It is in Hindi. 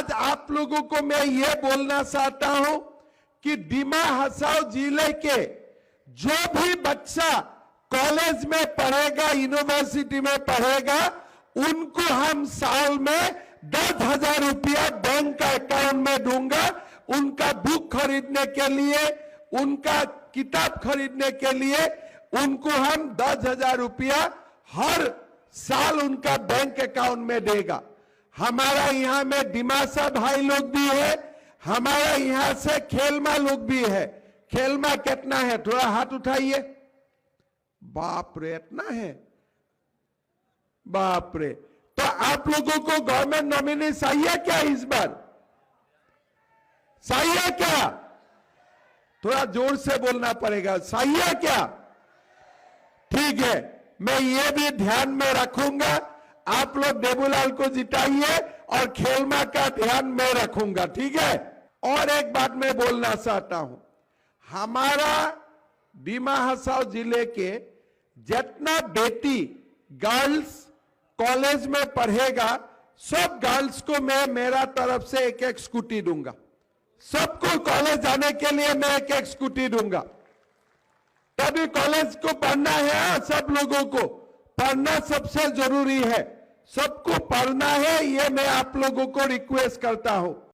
आज आप लोगों को मैं ये बोलना चाहता हूं कि डिमा हसाओ जिले के जो भी बच्चा कॉलेज में पढ़ेगा, यूनिवर्सिटी में पढ़ेगा, उनको हम साल में 10,000 रुपया बैंक का अकाउंट में दूंगा। उनका बुक खरीदने के लिए, उनका किताब खरीदने के लिए उनको हम 10,000 रुपया हर साल उनका बैंक अकाउंट में देगा। हमारा यहाँ में डिमासा भाई लोग भी है, हमारा यहाँ से खेलमा लोग भी है। खेलमा कितना है, थोड़ा हाथ उठाइए। बाप रे, इतना है, बाप रे। तो आप लोगों को गवर्नमेंट नॉमिनी चाहिए क्या इस बार? चाहिए क्या? थोड़ा जोर से बोलना पड़ेगा, चाहिए क्या? ठीक है, मैं ये भी ध्यान में रखूंगा। आप लोग देबूलाल को जिताइए और खेलमा का ध्यान मैं रखूंगा, ठीक है। और एक बात मैं बोलना चाहता हूं, हमारा डिमा हसाओ जिले के जितना बेटी गर्ल्स कॉलेज में पढ़ेगा, सब गर्ल्स को मैं मेरा तरफ से एक एक स्कूटी दूंगा। सबको कॉलेज जाने के लिए मैं एक एक स्कूटी दूंगा। तभी कॉलेज को पढ़ना है, सब लोगों को पढ़ना सबसे जरूरी है। सबको पढ़ना है, ये मैं आप लोगों को रिक्वेस्ट करता हूं।